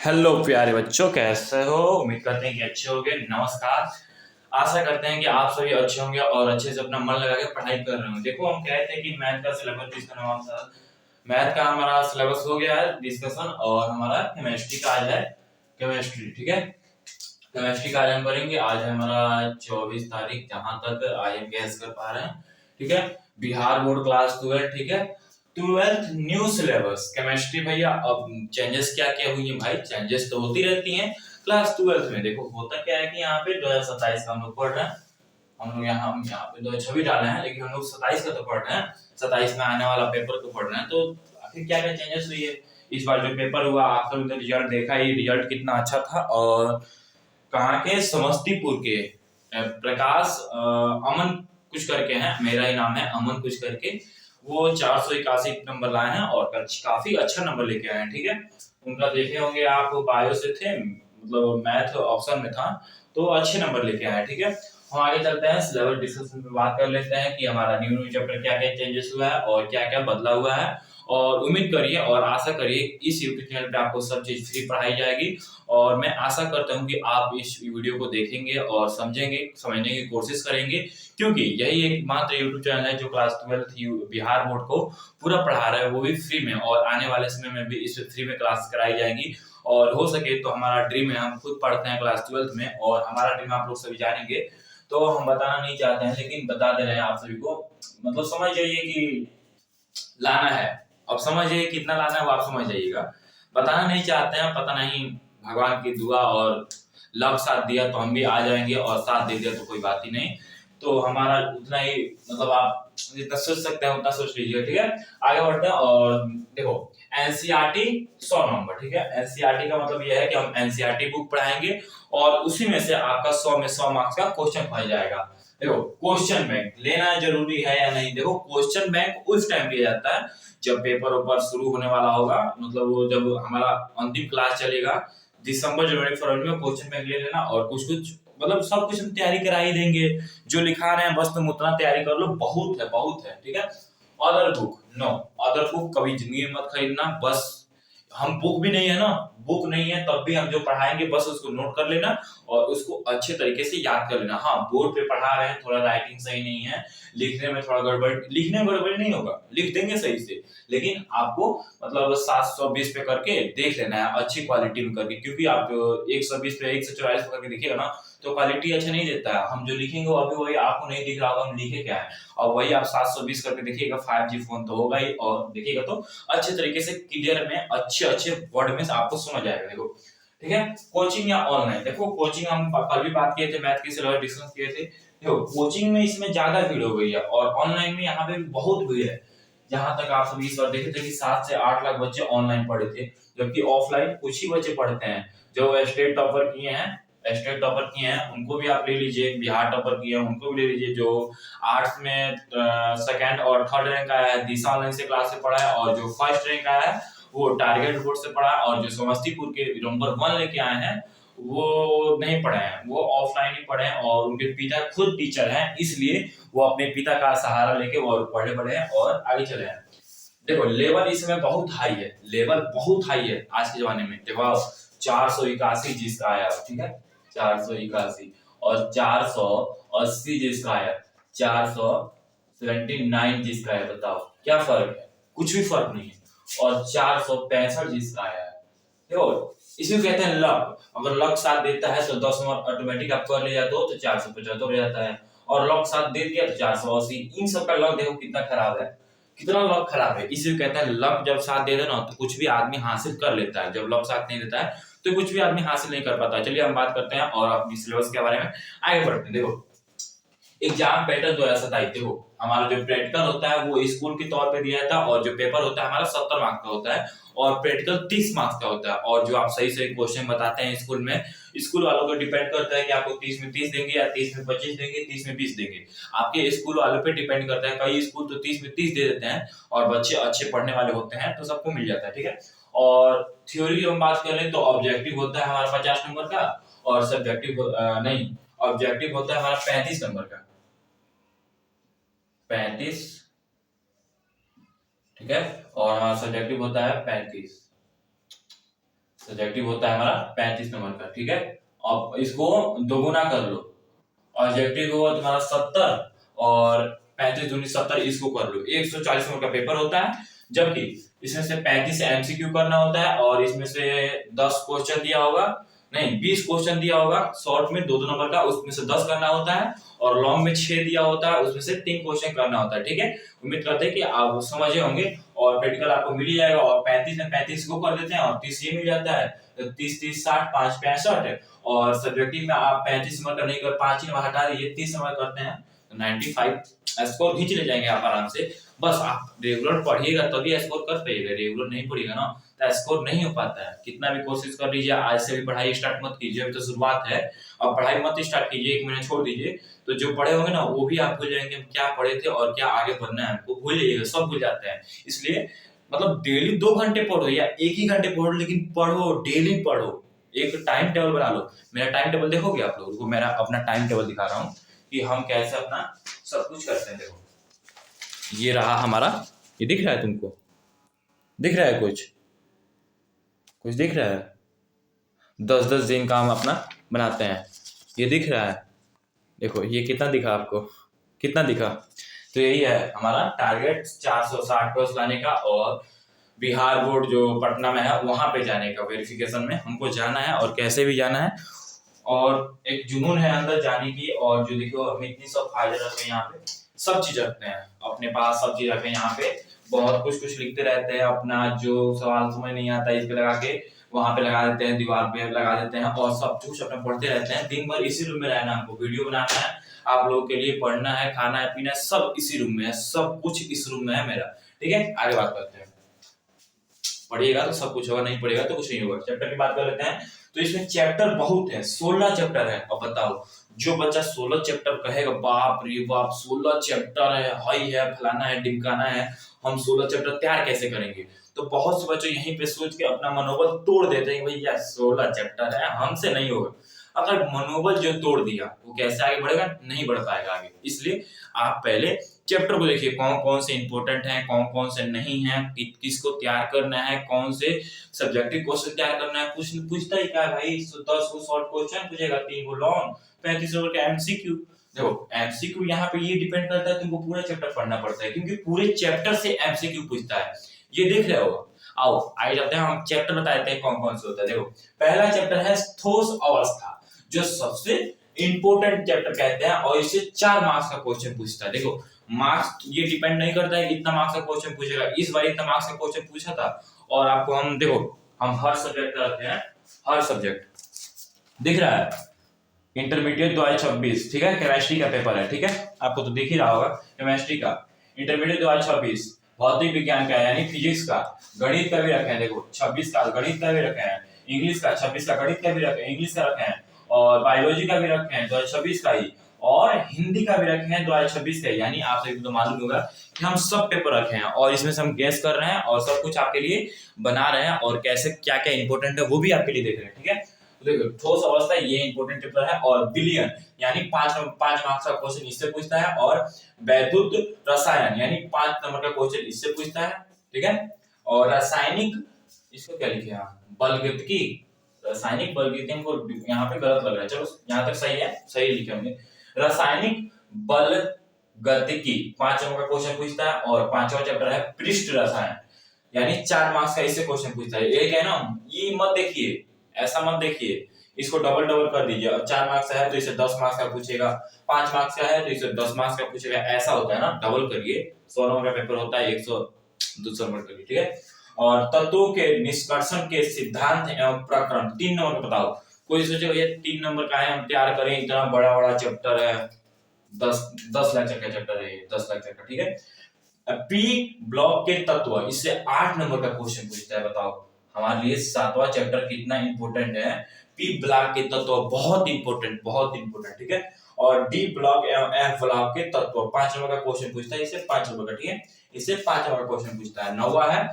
Hello प्यारे बच्चों, कैसे हो? उम्मीद करते हैं कि अच्छे होंगे। नमस्कार। आशा करते हैं कि आप सभी अच्छे होंगे और अच्छे से अपना मन लगा के पढ़ाई कर रहे हो। देखो, हम कहते हैं कि मैथ का सिलेबस डिस्कशन हमारा मैथ का हमारा सिलेबस हो गया है डिस्कशन, और हमारा केमिस्ट्री का आज है केमिस्ट्री। ठीक है, केमिस्ट्री का आज हम करेंगे। आज है हमारा 24 तारीख, जहां तक आई एम गैस कर पा रहे हैं। ठीक है, बिहार बोर्ड क्लास 12। ठीक है, 12th न्यू सिलेबस केमिस्ट्री। भैया अब चेंजेस क्या क्या हुई है भाई? चेंजेस तो होती रहती हैं क्लास 12th में। देखो, होता क्या है कि यहाँ पे 2027 का हम लोग पढ़ रहे हैं। हम लोग यहाँ पे 2026 डाले हैं, लेकिन हम लोग 27 का तो पढ़ रहे हैं। 27 में आने वाला पेपर को पढ़ रहे हैं। तो आखिर क्या क्या चेंजेस हुई है इस बार जो पेपर हुआ? आपका भी तो रिजल्ट देखा ही, रिजल्ट कितना अच्छा था। और कहाँ के? समस्तीपुर के प्रकाश अमन कुछ करके हैं, मेरा ही नाम है अमन कुछ करके। वो 481 नंबर लाए हैं और काफी अच्छा नंबर लेके आए हैं। ठीक है, उनका देखे होंगे आप, बायो से थे, मतलब मैथ ऑप्शन में था, तो अच्छे नंबर लेके आए हैं। ठीक है, हम आगे चलते हैं, सिलेबस डिस्कशन पे बात कर लेते हैं कि हमारा न्यू न्यू चैप्टर क्या क्या चेंजेस हुआ है और क्या क्या बदला हुआ है। और उम्मीद करिए और आशा करिए इस यूट्यूब चैनल पे आपको सब चीज फ्री पढ़ाई जाएगी। और मैं आशा करता हूं कि आप इस वीडियो को देखेंगे और समझेंगे, समझने की कोशिश करेंगे, क्योंकि यही एक मात्र यूट्यूब चैनल है जो क्लास 12 बिहार बोर्ड को पूरा पढ़ा रहा है, वो भी फ्री में। और आने वाले समय में भी इस फ्री में क्लास कराई जाएंगी। और हो सके तो हमारा ड्रीम है, हम खुद पढ़ते हैं क्लास 12 में, और हमारा ड्रीम आप लोग सभी जानेंगे। तो हम बताना नहीं चाहते हैं, लेकिन बता दे रहे हैं आप सभी को। मतलब समझ जाइए कि लाना है। अब समझ जाइए कितना लाना है, वो आप समझ जाइएगा। बताना नहीं चाहते हैं, पता नहीं, भगवान की दुआ और लक साथ दिया तो हम भी आ जाएंगे, और साथ दे दिया तो कोई बात ही नहीं। तो हमारा उतना ही, मतलब आप जितना सोच सकते हैं उतना सोच लीजिए। ठीक है, आगे बढ़ते हैं। और देखो, एनसीईआरटी 100 नंबर। ठीक है, एनसीईआरटी का मतलब यह है कि हम एनसीईआरटी बुक पढ़ाएंगे और उसी में से आपका 100 में 100 मार्क्स का क्वेश्चन पढ़ जाएगा। देखो, क्वेश्चन बैंक लेना जरूरी है या नहीं? देखो, क्वेश्चन बैंक उस टाइम लिया जाता है जब पेपर ऊपर शुरू होने वाला होगा, मतलब वो जब हमारा अंतिम क्लास चलेगा, दिसंबर जनवरी फरवरी में क्वेश्चन बैंक ले लेना। और कुछ कुछ, मतलब सब कुछ हम तैयारी करा ही देंगे। जो लिखा रहे हैं बस तुम उतना तैयारी कर लो, बहुत है बहुत है। ठीक है, other book no, other book कभी जिंदगी में मत खरीदना। बस हम बुक भी नहीं है ना, बुक नहीं है तब भी हम जो पढ़ाएंगे बस उसको नोट कर लेना और उसको अच्छे तरीके से याद कर लेना। हाँ, बोर्ड पे पढ़ा रहे हैं, थोड़ा राइटिंग सही नहीं है, लिखने में थोड़ा गड़बड़, लिखने में गड़बड़ नहीं होगा, लिख देंगे सही से, लेकिन आपको मतलब 720 पे करके देख लेना है, अच्छी क्वालिटी में करके। क्योंकि आप 120 पे 144 पे करके देखिएगा ना, तो क्वालिटी अच्छा नहीं देता है। हम जो लिखेंगे वो अभी वही आपको नहीं दिख रहा होगा हम लिखे क्या है, और वही आप 720 करके देखिएगा, 5G फोन तो होगा ही, और देखिएगा तो अच्छे तरीके से क्लियर में अच्छे अच्छे वर्ड में आपको समझ आएगा। देखो, ठीक है, कोचिंग या ऑनलाइन? देखो, कोचिंग हम कल भी बात किए थे, मैथ के सिलेबस डिस्कस किए थे। देखो, कोचिंग में इसमें ज्यादा भीड़ हो गई है, और ऑनलाइन में यहाँ पे भी बहुत भीड़ है। जहां तक आप सभी इस बार देखे थे कि 7 से 8 लाख बच्चे ऑनलाइन पढ़े थे, जबकि ऑफलाइन कुछ ही बच्चे पढ़ते हैं। जो स्टेट टॉपर किए हैं, स्टेट टॉपर किए हैं उनको भी आप ले लीजिए, बिहार टॉपर किए हैं उनको भी ले लीजिए। जो आर्ट्स में सेकंड और थर्ड रैंक आया है, दिशा ऑनलाइन से क्लास से पढ़ा है, और जो फर्स्ट रैंक आया है वो टारगेट बोर्ड से पढ़ा है, और जो समस्तीपुर के नंबर 1 लेके आए हैं वो नहीं पढ़े हैं, वो ऑफलाइन ही पढ़े हैं। और उनके पिता खुद टीचर हैं, इसलिए वो अपने पिता का सहारा लेके वो पढ़े पढ़े हैं और आगे चले हैं। देखो, लेवल इसमें बहुत हाई है, लेवल बहुत हाई है आज के जमाने में। देखो, 481 जिसका आया, ठीक है, 481, और 480 जिसका आया, 479 जिसका है, बताओ क्या फर्क है? कुछ भी फर्क नहीं है। और 465 जिसका आया है। देखो, इसी को कहते हैं लक। अगर लक साथ देता है तो 10 नंबर ऑटोमेटिक आप कर ले जाते हो, तो 475 हो जाता है। और लक साथ दे दिया तो 480। इन सब का लक देखो कितना खराब है, कितना लक खराब है। इसी को कहते हैं लक जब साथ दे दे ना तो कुछ भी आदमी हासिल कर लेता है, जब लक साथ नहीं देता है तो कुछ भी आदमी हासिल नहीं कर पाता। चलिए हम बात करते हैं और अपनी सिलेबस के बारे में आगे बढ़ते हैं। देखो, एग्जाम पैटर्न 2027। देखो, हमारा जो प्रैक्टिकल होता है वो स्कूल के तौर पे दिया था, और जो पेपर होता है हमारा 70 मार्क्स का होता है, और प्रैक्टिकल 30 मार्क्स का होता है। और जो आप सही सही क्वेश्चन बताते हैं स्कूल में, स्कूल वालों को डिपेंड करता है कि आपको 30 में 30 देंगे या 30 में 25 देंगे, 30 में 20 देंगे। आपके स्कूल वालों पे डिपेंड करता है। कई स्कूल तो 30 में 30 दे देते हैं, और बच्चे अच्छे पढ़ने वाले होते हैं तो सबको मिल जाता है। ठीक है, और थ्योरी हम बात करें तो ऑब्जेक्टिव होता है हमारा 50 नंबर का, और सब्जेक्टिव नहीं, ऑब्जेक्टिव होता है हमारा 35 नंबर का, 35। ठीक है, और हमारा सब्जेक्टिव होता है 35। सब्जेक्टिव होता है हमारा 35 नंबर का, ठीक है। अब इसको दोगुना कर लो, ऑब्जेक्टिव हुआ तुम्हारा 70 और 35 दूनी 70, इसको कर लो, 140 नंबर का पेपर होता है। जबकि इसमें से 35 एमसीक्यू करना होता है और इसमें से 10 क्वेश्चन दिया होगा, नहीं 20 क्वेश्चन दिया होगा शॉर्ट में 2-2 नंबर का, उसमें से 10 करना होता है और लॉन्ग में 6 दिया होता है, उसमें से 3 क्वेश्चन करना होता है, ठीक है। उम्मीद करते हैं कि आप समझे होंगे और प्रैक्टिकल आपको मिल ही जाएगा। और 35 में 35 को कर देते हैं और 30 ये मिल जाता है, तो 30 60 5 65, और सब्जेक्टिव में आप 35 नंबर का नहीं कर, 5 ही नंबर हटा दीजिए, 30 नंबर करते हैं तो 95 स्कोर खींच ले जाएंगे आप आराम से। बस आप रेगुलर पढ़िएगा तभी स्कोर कर पाइएगा, रेगुलर नहीं पढ़िएगा ना तो स्कोर नहीं हो पाता है। कितना भी कोशिश कर लीजिए, आज से भी पढ़ाई स्टार्ट मत कीजिए, अभी तो शुरुआत है। अब पढ़ाई मत स्टार्ट कीजिए, 1 महीना छोड़ दीजिए, तो जो पढ़े होंगे ना वो भी आप भूल जाएंगे, क्या पढ़े थे और क्या आगे बढ़ना है वो भूल जाइएगा, सब भूल जाते हैं। इसलिए मतलब डेली 2 घंटे पढ़ो या 1 ही घंटे पढ़ो, लेकिन पढ़ो, डेली पढ़ो, एक टाइम टेबल बना लो। मेरा टाइम टेबल देखोगे आप लोगों को, मेरा अपना टाइम टेबल दिखा रहा हूँ कि हम कैसे अपना सब कुछ करते हैं। देखो ये रहा हमारा, ये दिख रहा है तुमको, दिख रहा है कुछ कुछ दिख रहा है, 10-10 दिन का हम अपना बनाते हैं, ये दिख रहा है। देखो ये कितना दिखा आपको, कितना दिखा। तो यही है हमारा टारगेट, 460 क्रॉस लाने का और बिहार बोर्ड जो पटना में है वहां पे जाने का, वेरिफिकेशन में हमको जाना है और कैसे भी जाना है। और एक जुनून है अंदर जाने की। और जो देखो हम इतनी सब फाइलें रखते हैं यहाँ पे, सब चीज रखते हैं अपने पास, सब चीज रखते हैं यहाँ पे, बहुत कुछ कुछ लिखते रहते हैं। अपना जो सवाल समझ नहीं आता इस पे लगा के वहां पे लगा देते हैं, दीवार पे लगा देते हैं और सब कुछ अपना पढ़ते रहते हैं। दिन भर इसी रूम में रहना, हमको वीडियो बनाना है आप लोगों के लिए, पढ़ना है, खाना है, पीना है, सब इसी रूम में है, सब कुछ इस रूम में है मेरा, ठीक है। आगे बात करते हैं, पढ़िएगा तो सब कुछ होगा, नहीं पढ़िएगा तो कुछ नहीं होगा। चैप्टर की बात कर लेते हैं। तो इसमें चैप्टर बहुत है, 16 चैप्टर है। अब बताओ जो बच्चा 16 चैप्टर कहेगा बाप रे बाप 16 चैप्टर है, हाई है, फलाना है, ढिमकाना है, हम 16 चैप्टर तैयार कैसे करेंगे। तो बहुत से बच्चे यहीं पे सोच के अपना मनोबल तोड़ देते हैं, भैया 16 चैप्टर है हमसे नहीं होगा। अगर मनोबल जो तोड़ दिया वो कैसे आगे बढ़ेगा, नहीं बढ़ पाएगा आगे। इसलिए आप पहले चैप्टर को देखिए, कौन कौन से इंपॉर्टेंट हैं, कौन कौन से नहीं है, किसको तैयार करना है, कौन से सब्जेक्टिव क्वेश्चन तैयार करना है। कुछ पूछता ही क्या है भाई, 10 को शॉर्ट क्वेश्चन पूछेगा, 3 को लॉन्ग, 35 नंबर का एमसीक्यू। देखो एमसीक्यू यहाँ पे ये डिपेंड करता है, तुमको पूरा चैप्टर पढ़ना पड़ता है क्योंकि पूरे चैप्टर से एमसीक्यू पूछता है, ये देख रहे हो। आओ आगे जाते हैं, हम चैप्टर बता देते हैं कौन कौन से होता है। देखो पहला चैप्टर है ठोस अवस्था, जो सबसे इंपॉर्टेंट चैप्टर कहते हैं और इससे 4 मार्क्स का क्वेश्चन पूछता है। देखो मार्क्स ये डिपेंड नहीं करता है इतना मार्क्स का क्वेश्चन पूछेगा, इस बार इतना मार्क्स का क्वेश्चन पूछा था। और आपको हम देखो हम हर सब्जेक्ट रखते हैं, हर सब्जेक्ट दिख रहा है, इंटरमीडिएट 2026, ठीक है, केमिस्ट्री का पेपर है, ठीक है, आपको तो दिख ही रहा होगा केमिस्ट्री का, इंटरमीडिएट 2026, भौतिक विज्ञान का यानी फिजिक्स का, गणित का भी रखे हैं, देखो 26 का गणित का भी रखे हैं, इंग्लिश का 26 का गणित का भी रखे हैं, इंग्लिश का रखे हैं, और बायोलॉजी का भी रखे हैं 2026 का ही, और हिंदी का भी रखे हैं 2026 का, यानी आप सभी को तो मालूम होगा कि हम सब पेपर रखे हैं और इसमें से हम गेस कर रहे हैं और सब कुछ आपके लिए बना रहे हैं और कैसे क्या क्या इंपॉर्टेंट है वो भी आपके लिए देख रहे हैं, ठीक है। तो देखो ठोस अवस्था ये इंपॉर्टेंट चैप्टर है, और बिलियन यानी 5 मार्क्स का क्वेश्चन इससे पूछता है, और वैद्युत रसायन यानी 5 नंबर का क्वेश्चन इससे पूछता है, ठीक है। और रासायनिक, इसको क्या लिखे हैं, बलगतिकी, रासायनिक बलगतिकी, हमको यहाँ पे गलत लग रहा है, चलो यहाँ तक सही है, सही लिखे होंगे। रासायनिक बल गतिकी 5 नंबर का क्वेश्चन पूछता है, और 5वां चैप्टर है पृष्ठ रसायन, यानी 4 मार्क्स का इससे क्वेश्चन पूछता है। एक है ना, ये मत देखिए, ऐसा मत देखिए, इसको डबल डबल कर दीजिए। अब 4 मार्क्स का है तो इसे 10 मार्क्स का पूछेगा, 5 मार्क्स का है तो इसे 10 मार्क्स का पूछेगा, ऐसा होता है ना, डबल करिए। 100 नंबर का पेपर होता है, 100-200 नंबर का, ठीक है। और तत्वों के निष्कर्षण के सिद्धांत एवं प्रकरण 3 नंबर का बताओ। कोई सोचेगा ये 3 नंबर का है, हम तैयार करें, इतना बड़ा बड़ा चैप्टर है, 10 लेक्चर का चैप्टर है, 10 लेक्चर का, ठीक है। पी ब्लॉक के तत्व, इससे 8 नंबर का क्वेश्चन पूछता है। बताओ हमारे लिए 7वां चैप्टर कितना इंपॉर्टेंट है, पी ब्लॉक के तत्व बहुत इंपॉर्टेंट, बहुत इंपॉर्टेंट, ठीक है। और डी ब्लॉक एवं एफ ब्लॉक के तत्व 5 नंबर का क्वेश्चन पूछता है, इससे 5 नंबर का, ठीक है, इससे 5 नंबर का क्वेश्चन पूछता है। 9वां है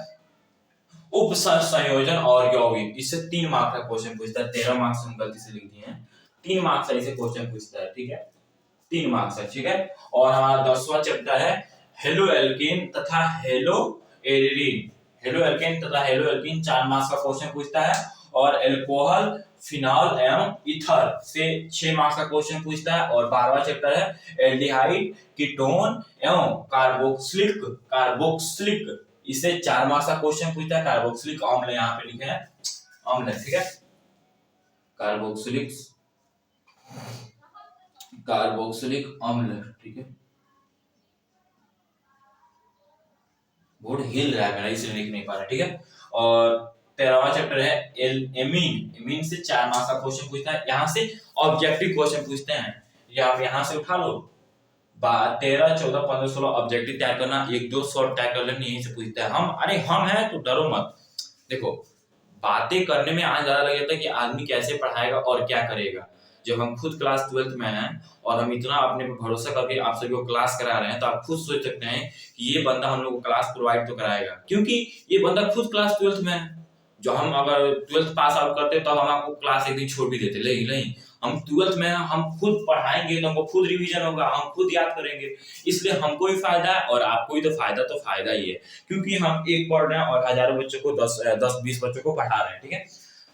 उप संयोजन और यौगिक, इससे 3 मार्क्स का क्वेश्चन पूछता है। 13 मार्क्स हम गलती से लिख दिए हैं, 3 मार्क्स का इसे क्वेश्चन पूछता है, ठीक है, 3 मार्क्स है, ठीक है। और हमारा 10वां चैप्टर है हेलो एल्कीन तथा हेलो एरिन, हेलो एल्कीन तथा हेलो एल्कीन 4 मार्क्स का क्वेश्चन पूछता है। और एल्कोहल, फिनॉल एवं ईथर से 6 मार्क्स का क्वेश्चन पूछता है। और 12वां चैप्टर है एल्डिहाइड, कीटोन एवं कार्बोक्सिलिक इससे 4 मार्क्स का क्वेश्चन पूछता है। कार्बोक्सिलिक अम्ल यहाँ पे लिखे हैं, अम्ल, ठीक है, कार्बोक्सिलिक अम्ल, ठीक है। बोर्ड हिल रहा है मेरा, इसलिए लिख नहीं पा रहा, ठीक है। और 13वां चैप्टर है एमीन, एमीन से 4 मार्क्स का क्वेश्चन पूछता है। यहाँ से ऑब्जेक्टिव क्वेश्चन पूछते हैं, ये आप यहाँ से उठा लो। 13, 14, 15, 16 ऑब्जेक्टिव तैयार करना, 1-2 शॉर्ट तैयार कर लेना, यहीं से पूछता है। हम हैं तो डरो मत। देखो बातें करने में आज ज्यादा लग जाता है कि आदमी कैसे पढ़ाएगा और क्या करेगा। जब हम खुद क्लास 12th में हैं और हम इतना अपने पे भरोसा करके आप सभी को क्लास करा रहे हैं, तो आप खुद सोच सकते हैं कि ये बंदा हम लोग को क्लास प्रोवाइड तो कराएगा, क्योंकि ये बंदा खुद क्लास 12th में है। जो हम अगर 12th पास आउट करते तो हम आपको क्लास एक दिन छोड़ भी देते, नहीं, हम 12th में हम खुद पढ़ाएंगे तो हमको खुद रिवीजन होगा, हम खुद याद करेंगे, इसलिए हमको भी फायदा है और आपको भी तो फायदा ही है, क्योंकि हम एक पढ़ रहे हैं और हजारों बच्चों को 10-20 बच्चों को पढ़ा रहे हैं, ठीक है।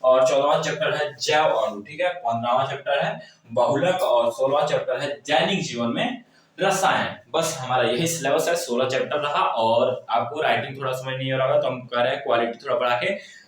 और 14वां चैप्टर है जैव अणु, ठीक है। 15वां चैप्टर है बहुलक और 16वां चैप्टर है दैनिक जीवन में रसायन। बस हमारा यही सिलेबस है, 16 चैप्टर रहा। और आपको राइटिंग थोड़ा समझ नहीं आ रहा तो हम कह रहे हैं क्वालिटी थोड़ा बढ़ा के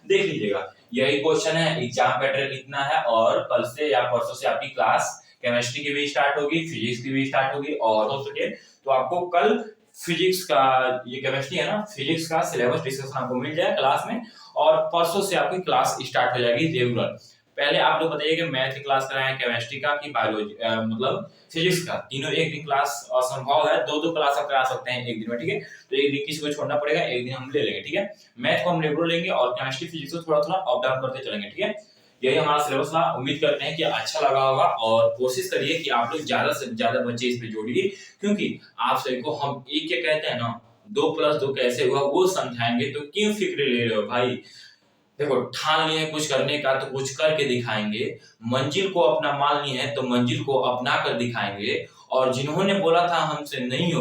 देख लीजिएगा। यही क्वेश्चन है, एग्जाम पैटर्न इतना है। और कल से या परसों से आपकी क्लास केमिस्ट्री की भी स्टार्ट होगी, फिजिक्स की भी स्टार्ट होगी, और हो सके तो आपको कल फिजिक्स का, ये केमिस्ट्री है ना, फिजिक्स का सिलेबस डिस्कशन आपको मिल जाए क्लास में। और परसों से आपकी क्लास स्टार्ट हो जाएगी रेगुलर। पहले आप लोग बताइए कि मैथ की क्लास कराएं, केमिस्ट्री का कि बायोलॉजी मतलब फिजिक्स का, तीनों एक दिन क्लास असंभव है, 2-2 क्लास आप करा सकते हैं एक दिन में, ठीक है। तो एक दिन किसी को छोड़ना पड़ेगा, एक दिन हम ले लेंगे, ठीक है। मैथ को हम रेगुलर लेंगे और केमिस्ट्री फिजिक्स को थोड़ा थोड़ा अप डाउन करते चलेंगे, ठीक है। यही हमारा सिलेबस था। उम्मीद करते हैं कि अच्छा लगा होगा और कोशिश करिए कि आप लोग ज्यादा से ज्यादा बच्चे इस पे जोड़िए, क्योंकि आप सभी को हम एक क्या कहते हैं ना, 2+2 कैसे हुआ वो समझाएंगे, तो क्यों फिक्र ले रहे हो भाई। देखो ठान लिए कुछ करने का तो कुछ करके दिखाएंगे, मंजिल को अपना मान लिए हैं तो मंजिल को अपना कर दिखाएंगे। और जिन्होंने बोला था हमसे नहीं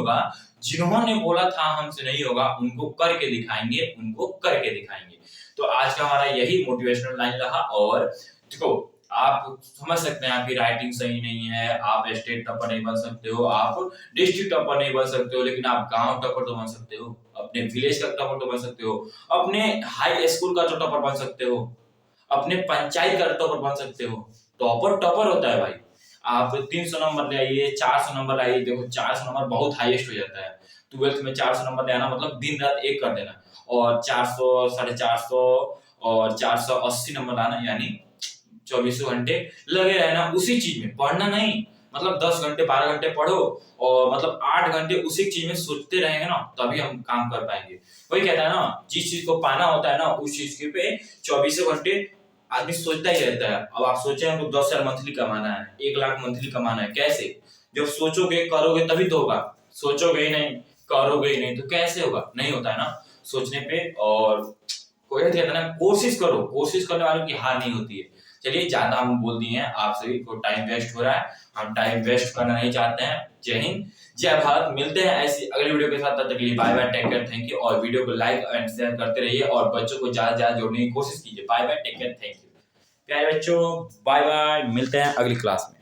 होगा, उनको करके दिखाएंगे, तो आज का हमारा यही मोटिवेशनल लाइन रहा। और देखो आप समझ सकते हैं आपकी राइटिंग सही नहीं है, आप स्टेट टॉपर नहीं बन सकते हो, आप डिस्ट्रिक्ट टॉपर नहीं बन सकते हो, लेकिन आप गांव टॉपर तो बन सकते हो, अपने विलेज का टॉपर तो बन सकते हो, अपने हाई स्कूल का तो टॉपर बन सकते हो, अपने पंचायत का टॉपर बन सकते हो। टॉपर होता है भाई। आप 300 नंबर ले आइए, 400 नंबर लाइए, देखो 400 नंबर बहुत हाईएस्ट हो जाता है। 12th में 400 नंबर ले आना मतलब दिन रात एक कर देना, और 400, 450 और 480 नंबर लाना, यानी 24 घंटे लगे रहना उसी चीज में, पढ़ना नहीं। मतलब 10 घंटे 12 घंटे पढ़ो और मतलब 8 घंटे उसी चीज में सोचते रहेंगे ना, तभी हम काम कर पाएंगे। वही कहता है ना, जिस चीज को पाना होता है ना, उस चीज के पे 24 घंटे आदमी सोचता ही रहता है। अब आप सोचे हमको 10,000 मंथली कमाना है, 1 लाख मंथली कमाना है, कैसे? जब सोचोगे करोगे तभी तो होगा, सोचोगे ही नहीं करोगे ही नहीं तो कैसे होगा? नहीं होता है ना सोचने पे। और कोई कहता है ना, कोशिश करो, कोशिश करने वालों की हार नहीं होती है। चलिए ज्यादा हम बोल दिए हैं, आप सभी को टाइम वेस्ट हो रहा है, हम टाइम वेस्ट करना नहीं चाहते हैं। जय हिंद, जय भारत। मिलते हैं ऐसी अगली वीडियो के साथ, तब तक के लिए bye bye, take care, thank you. और वीडियो को लाइक एंड शेयर करते रहिए और बच्चों को ज्यादा ज्यादा जोड़ने की कोशिश कीजिए। Bye bye, take care, thank you. प्यारे बच्चों, बाय बाय, मिलते हैं अगली क्लास में।